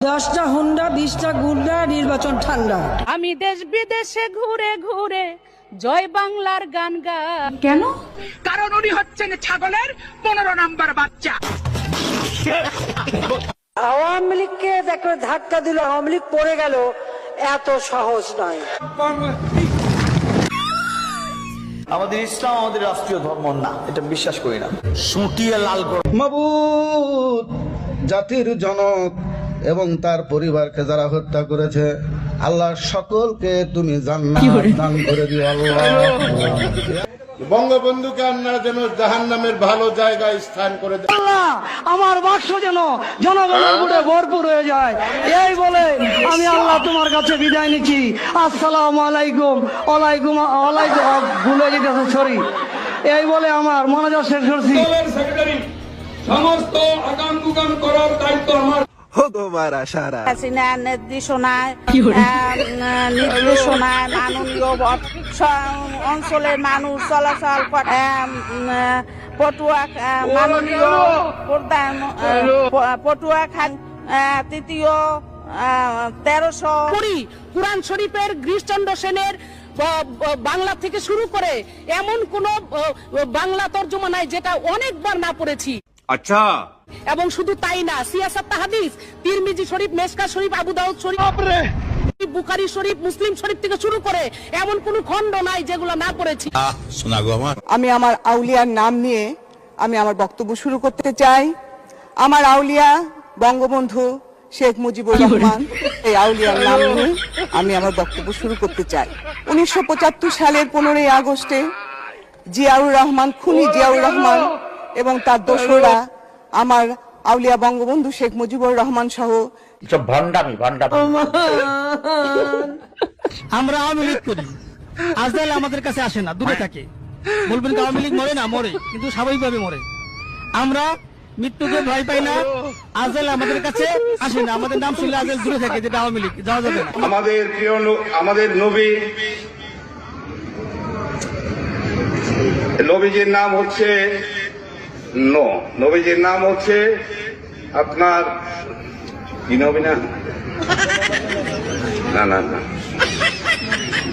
10টা হুন্ডা 20টা গুন্ডা, নির্বাচন ঠান্ডা। আমি দেশ বিদেশে ঘুরে ঘুরে জয় বাংলার গান গাই। কেন? কারণ উনি হচ্ছেন ছাগলের 15 নম্বর বাচ্চা। আওয়ামী লীগকে দেখো ধাক্কা দিল, আওয়ামী লীগ পড়ে গেল, এত সহজ নয়। আমাদের ইসলাম আমাদের রাষ্ট্রীয় ধর্ম না, এটা বিশ্বাস করি না। সুটিয়ে লাল করে মাবুদ, জাতির জনক এবং তার পরিবারকে যারা হত্যা করেছে, আল্লাহ সকলকে তুমি জান্নাত দান করে দিও আল্লাহ। বঙ্গবন্ধুকে আল্লাহ যেন জাহান্নামের ভালো জায়গায় স্থান করে দেয়। আল্লাহ আমার বাক্স যেন জনগণের ভোটে ভরপুর হয়ে যায়, এই বলে আমি আল্লাহ তোমার কাছে বিদায় নিচ্ছি। আসসালামু আলাইকুম। ওয়ালাইকুম ওয়ালাইকুম, ভুলে যেতেছে, সরি। এই বলে আমার মনোযোগ শেষ করছি। সমস্ত আগাম গুগাম করার দায়িত্ব আমার। হাসিনার নির্দেশনায় মাননীয় অঞ্চলের মানুষ চলাচল করে। পটুয়া মাননীয় প্রধান পটুয়া খান তৃতীয় 1300 কুরআন শরীফের গিরিশচন্দ্র সেনের বাংলা থেকে শুরু করে এমন কোন বাংলা তর্জমা নাই যেটা অনেকবার না পড়েছি। আচ্ছা, এবং শুধু তাই না, সিয়াসাত হাদিস, তিরমিজি শরীফ, মেশকা শরীফ, আবু দাউদ শরীফ, বুখারী শরীফ, মুসলিম শরীফ থেকে শুরু করে এমন কোন খণ্ড নাই যেগুলো না পড়েছি। আমি আমার আউলিয়ার নাম নিয়ে আমি আমার বক্তব্য শুরু করতে চাই। আমার আউলিয়া বঙ্গবন্ধু শেখ মুজিবুর রহমান, এই আউলিয়ার নাম নিয়ে আমি আমার বক্তব্য শুরু করতে চাই। 1975 সালের 15ই আগস্টে জিয়াউর রহমান, খুনি জিয়াউর রহমান এবং তার দোসররা আমার আউলিয়া বঙ্গবন্ধু শেখ মুজিবুর রহমান সহ ভণ্ডামি। আমরা আওয়ামী লীগ করি, আজরাইল আমাদের কাছে আসে না, দূরে থাকে। বলবেন আওয়ামী লীগ মরে না, মরে, কিন্তু স্বাভাবিকভাবে মরে। আমরা মৃত্যুকে ভয় পাই না, আজরাইল আমাদের কাছে আসে না, আমাদের নাম শুনলে আজরাইল দূরে থাকে, যেটা আওয়ামী লীগ যাওয়া যাবে না। আমাদের প্রিয় আমাদের নবীজির নাম হচ্ছে নবীজির নাম হচ্ছে আপনার কি নবী না না না না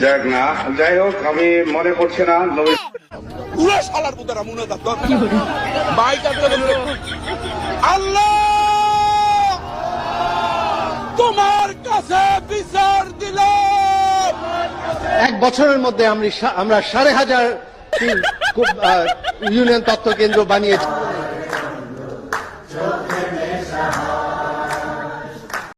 যাক না, যাই হোক, আমি মনে করছি না নবী। আল্লাহ তোমার কাছে বিচার দিলাম। 1 বছরের মধ্যে আমরা 5,500 ইউনিয়ন তথ্য কেন্দ্র বানিয়েছি।